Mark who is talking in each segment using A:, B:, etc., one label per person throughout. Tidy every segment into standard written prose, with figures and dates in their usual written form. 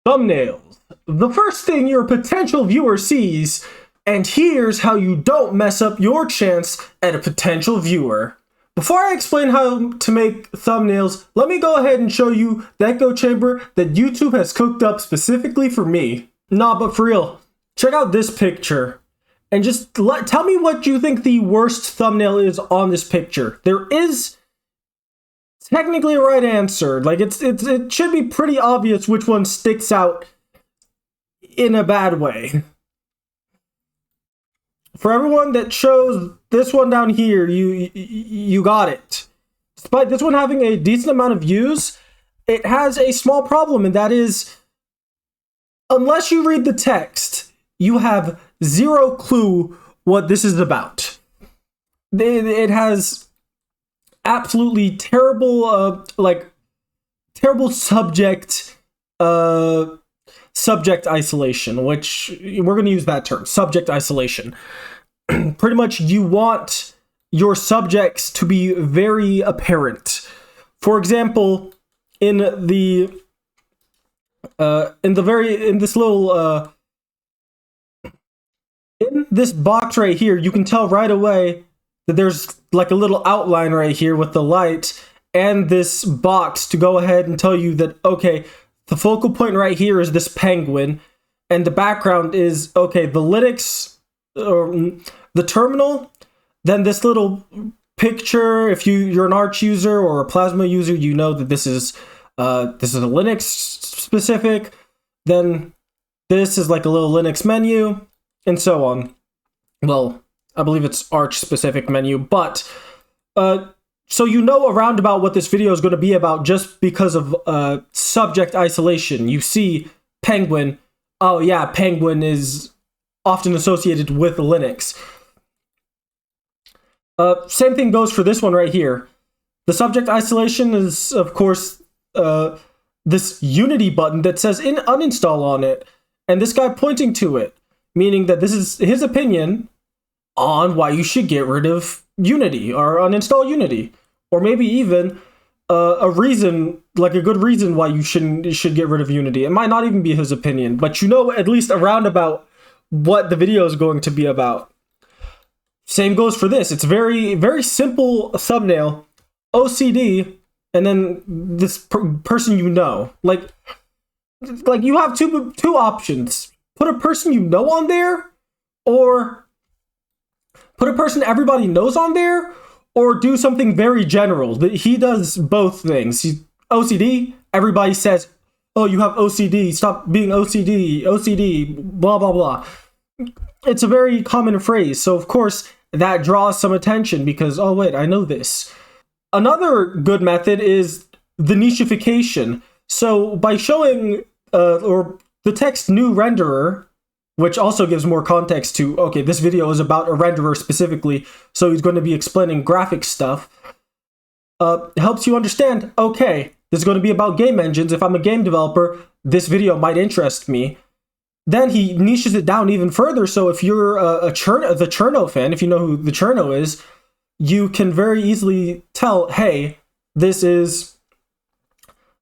A: Thumbnails. The first thing your potential viewer sees, and here's how you don't mess up your chance at a potential viewer. Before I explain how to make thumbnails, let me go ahead and show you the echo chamber that YouTube has cooked up specifically for me. Nah, but for real, check out this picture. And just tell me what you think the worst thumbnail is on this picture. There is technically a right answer. Like, it should be pretty obvious which one sticks out in a bad way. For everyone that chose this one down here, you got it. Despite this one having a decent amount of views, it has a small problem, and that is, unless you read the text, you have zero clue what this is about. It has absolutely terrible, terrible subject isolation, which we're going to use that term, subject isolation. Pretty much you want your subjects to be very apparent. For example, in this box right here, you can tell right away that there's like a little outline right here with the light and this box to go ahead and tell you that, okay, the focal point right here is this penguin, and the background is, okay, the Linux, the terminal, then this little picture. If you're an Arch user or a Plasma user, you know that this is a Linux specific. Then this is like a little Linux menu, and so on. Well, I believe it's Arch specific menu, but so you know around about what this video is going to be about just because of subject isolation. You see penguin. Oh yeah, penguin is often associated with Linux. Same thing goes for this one right here. The subject isolation is, of course, this Unity button that says uninstall on it, and this guy pointing to it, meaning that this is his opinion on why you should get rid of Unity or uninstall Unity, or maybe even a reason, like a good reason why you should get rid of Unity. It might not even be his opinion, but you know at least around about what the video is going to be about. Same goes for this. It's very, very simple thumbnail, OCD, and then this person you know. Like you have two options. Put a person you know on there, or put a person everybody knows on there, or do something very general. He does both things. He's OCD, everybody says, oh, you have OCD, stop being OCD, blah, blah, blah. It's a very common phrase, so of course that draws some attention because, oh wait, I know this. Another good method is the nichification. So by showing or the text new renderer, which also gives more context to, okay, this video is about a renderer specifically, so he's going to be explaining graphic stuff, helps you understand, okay, this is going to be about game engines. If I'm a game developer, this video might interest me. Then he niches it down even further, so if you're the Cherno fan, if you know who the Cherno is, you can very easily tell, hey, this is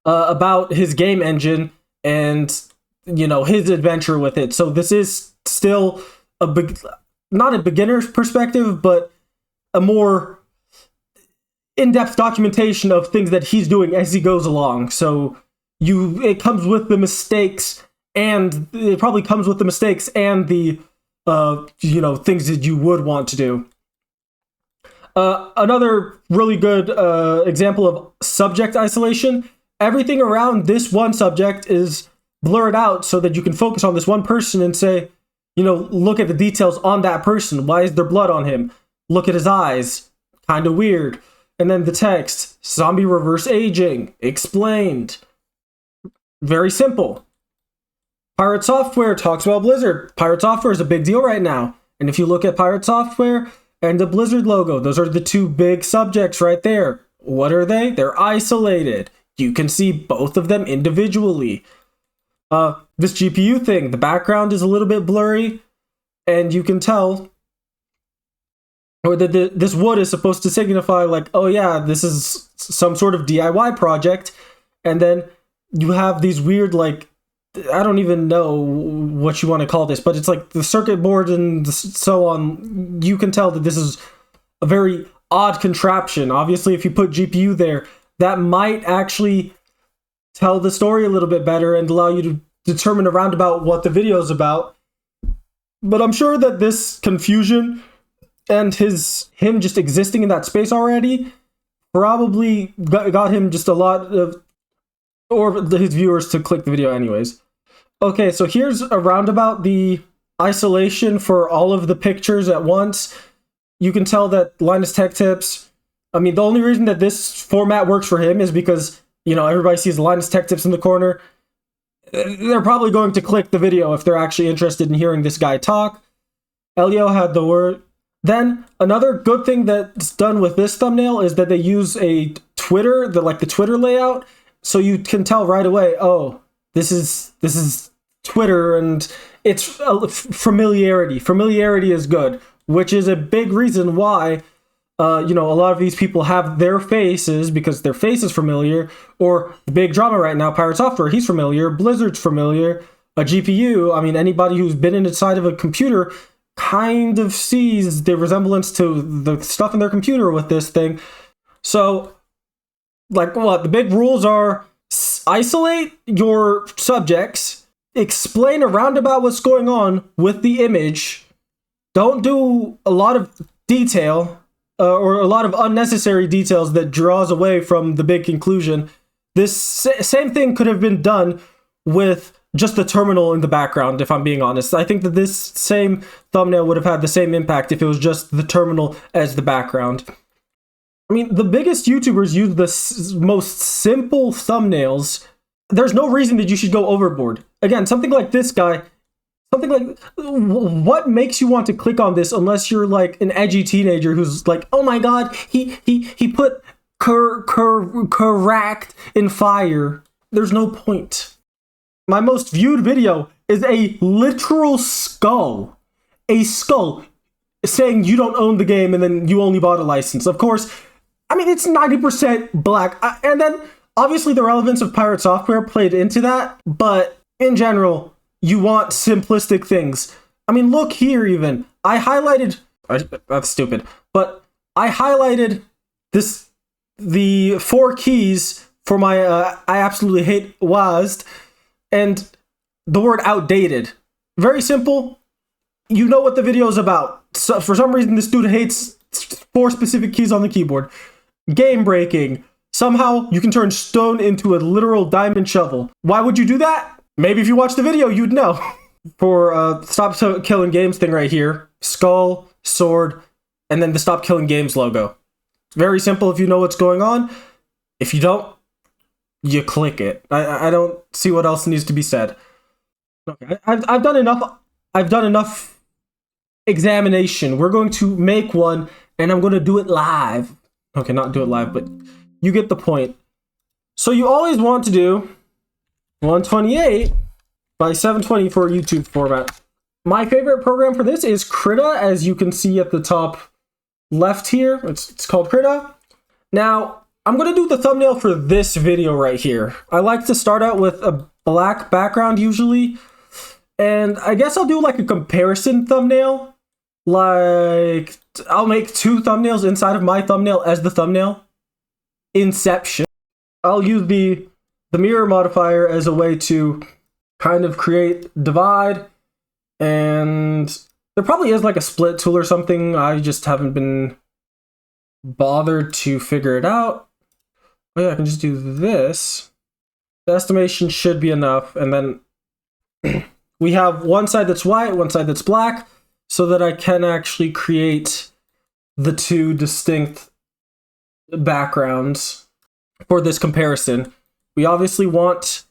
A: about his game engine and, you know, his adventure with it. So this is still not a beginner's perspective, but a more in-depth documentation of things that he's doing as he goes along. So it comes with the mistakes, and it probably comes with the mistakes and the things that you would want to do. Another really good example of subject isolation, everything around this one subject is blurred out so that you can focus on this one person and say, look at the details on that person. Why is there blood on him? Look at his eyes. Kind of weird. And then the text, zombie reverse aging, explained. Very simple. Pirate Software talks about Blizzard. Pirate Software is a big deal right now. And if you look at Pirate Software and the Blizzard logo, those are the two big subjects right there. What are they? They're isolated. You can see both of them individually. This GPU thing, the background is a little bit blurry, and you can tell, or that this wood is supposed to signify, like, oh yeah, this is some sort of DIY project, and then you have these weird, like, I don't even know what you want to call this, but it's like the circuit board and so on. You can tell that this is a very odd contraption. Obviously, if you put GPU there, that might actually tell the story a little bit better and allow you to determine a roundabout what the video is about. But I'm sure that this confusion and him just existing in that space already probably got him just a lot of, or his viewers to click the video anyways. Okay, so here's a roundabout the isolation for all of the pictures at once. You can tell that Linus Tech Tips, I mean, the only reason that this format works for him is because, you know, everybody sees Linus Tech Tips in the corner. They're probably going to click the video if they're actually interested in hearing this guy talk. Elio had the word. Then another good thing that's done with this thumbnail is that they use a Twitter, the Twitter layout, so you can tell right away, oh, this is Twitter, and it's familiarity. Familiarity is good, which is a big reason why you know, a lot of these people have their faces because their face is familiar, or the big drama right now, Pirate Software, he's familiar, Blizzard's familiar, a GPU, I mean, anybody who's been inside of a computer kind of sees the resemblance to the stuff in their computer with this thing. So, like, what? The big rules are isolate your subjects, explain a roundabout what's going on with the image, don't do a lot of detail, or a lot of unnecessary details that draws away from the big conclusion. This same thing could have been done with just the terminal in the background, if I'm being honest. I think that this same thumbnail would have had the same impact if it was just the terminal as the background. I mean, the biggest YouTubers use the most simple thumbnails. There's no reason that you should go overboard. Again, something like this guy, something like, what makes you want to click on this unless you're like an edgy teenager who's like, oh my god, he put correct in fire. There's no point. My most viewed video is a literal skull. A skull saying you don't own the game and then you only bought a license. Of course, I mean, it's 90% black. And then, obviously, the relevance of Pirate Software played into that. But, in general, you want simplistic things. I mean, look here even. I highlighted... That's stupid. But I highlighted the 4 keys for my I absolutely hate WASD. And the word outdated. Very simple. You know what the video is about. So for some reason, this dude hates 4 specific keys on the keyboard. Game breaking. Somehow, you can turn stone into a literal diamond shovel. Why would you do that? Maybe if you watch the video, you'd know. For Stop Killing Games thing right here. Skull, sword, and then the Stop Killing Games logo. Very simple if you know what's going on. If you don't, you click it. I don't see what else needs to be said. Okay, I've done enough. I've done enough examination. We're going to make one, and I'm going to do it live. Okay, not do it live, but you get the point. So you always want to do 128 by 720 for YouTube format. My favorite program for this is Krita, as you can see at the top left here. It's called Krita. Now, I'm going to do the thumbnail for this video right here. I like to start out with a black background usually. And I guess I'll do like a comparison thumbnail. Like, I'll make 2 thumbnails inside of my thumbnail as the thumbnail. Inception. I'll use the mirror modifier as a way to kind of create divide. And there probably is like a split tool or something. I just haven't been bothered to figure it out. Oh yeah, I can just do this. The estimation should be enough, and then we have one side that's white, one side that's black, so that I can actually create the 2 distinct backgrounds for this comparison. We obviously want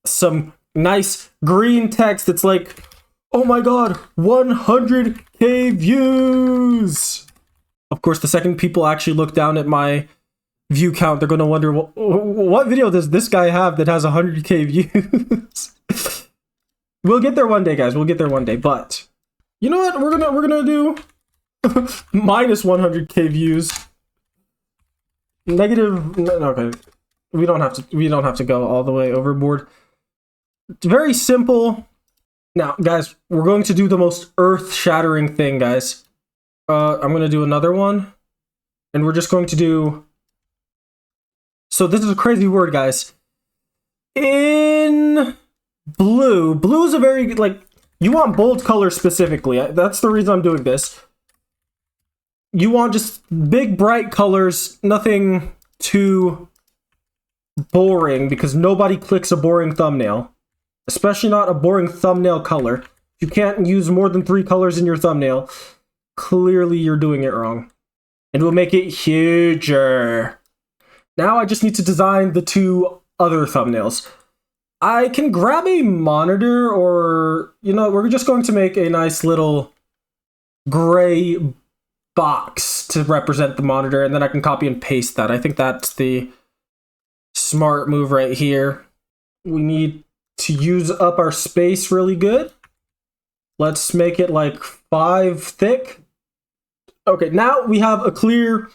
A: some nice green text that's like, oh my god, 100k views! Of course, the second people actually look down at my view count, they're going to wonder, what video does this guy have that has 100k views? We'll get there one day, guys. We'll get there one day. But you know what? We're gonna do minus 100k views. Negative. Okay, we don't have to go all the way overboard. It's very simple. Now, guys, we're going to do the most earth-shattering thing, guys. I'm going to do another one. And we're just going to do... So this is a crazy word, guys. In blue. Blue is a very, like... You want bold colors specifically. That's the reason I'm doing this. You want just big, bright colors. Nothing too boring, because nobody clicks a boring thumbnail. Especially not a boring thumbnail color. You can't use more than 3 colors in your thumbnail. Clearly, you're doing it wrong. And we'll make it huger. Now I just need to design the 2 other thumbnails. I can grab a monitor, or, you know, we're just going to make a nice little gray box to represent the monitor, and then I can copy and paste that. I think that's the smart move right here. We need to use up our space really good. Let's make it like 5 thick. Okay, now we have a clear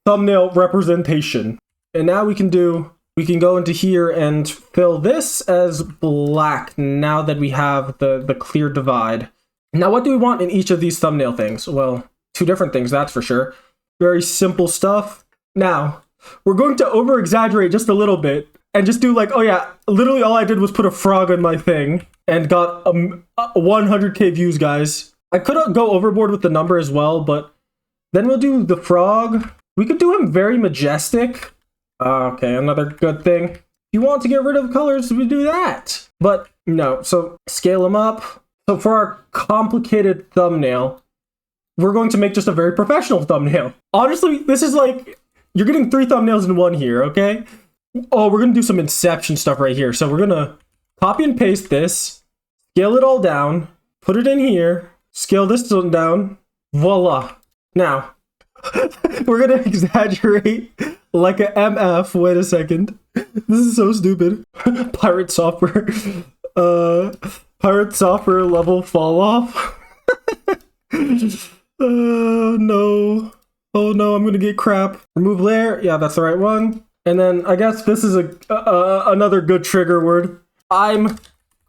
A: thumbnail representation. And now we can go into here and fill this as black now that we have the clear divide. Now, what do we want in each of these thumbnail things? Well, 2 different things, that's for sure. Very simple stuff. Now, we're going to over-exaggerate just a little bit and just do like, oh yeah, literally all I did was put a frog on my thing and got 100k views, guys. I could go overboard with the number as well, but then we'll do the frog. We could do him very majestic. Okay, another good thing. If you want to get rid of colors, we do that. But no, so scale them up. So for our complicated thumbnail, we're going to make just a very professional thumbnail. Honestly, this is like, you're getting 3 thumbnails in one here, okay? Oh, we're going to do some Inception stuff right here. So we're going to copy and paste this, scale it all down, put it in here, scale this down, voila. Now, we're going to exaggerate like a MF. Wait a second. This is so stupid. Pirate software. Pirate software level fall off. No. Oh no, I'm gonna get crap. Remove layer. Yeah, that's the right one. And then I guess this is another good trigger word. I'm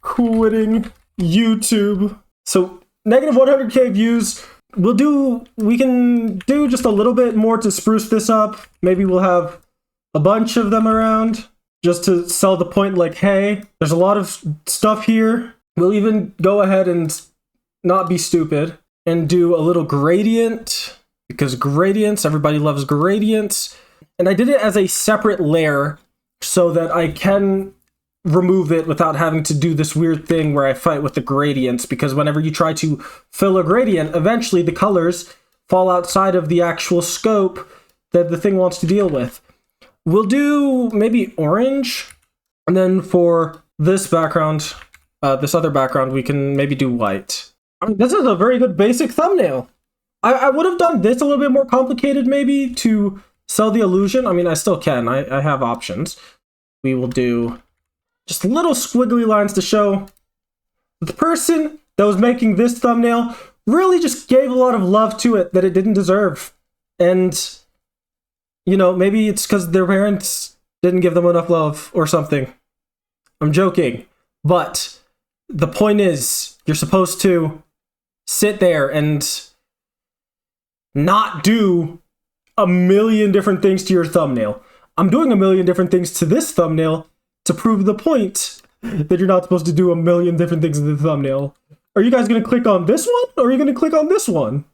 A: quitting YouTube. So negative 100k views. We can do just a little bit more to spruce this up. Maybe we'll have a bunch of them around just to sell the point like, hey, there's a lot of stuff here. We'll even go ahead and not be stupid and do a little gradient, because gradients, everybody loves gradients. And I did it as a separate layer so that I can remove it without having to do this weird thing where I fight with the gradients, because whenever you try to fill a gradient, eventually the colors fall outside of the actual scope that the thing wants to deal with. We'll do maybe orange, and then for this background, this other background, we can maybe do white. I mean, this is a very good basic thumbnail. I would have done this a little bit more complicated maybe to sell the illusion. I mean, I still can. I have options. We will do just little squiggly lines to show the person that was making this thumbnail really just gave a lot of love to it that it didn't deserve. And, you know, maybe it's because their parents didn't give them enough love or something. I'm joking. But the point is, you're supposed to sit there and not do a million different things to your thumbnail. I'm doing a million different things to this thumbnail to prove the point that you're not supposed to do a million different things in the thumbnail. Are you guys going to click on this one, or are you going to click on this one?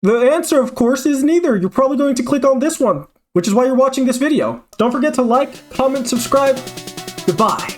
A: The answer, of course, is neither. You're probably going to click on this one, which is why you're watching this video. Don't forget to like, comment, subscribe. Goodbye.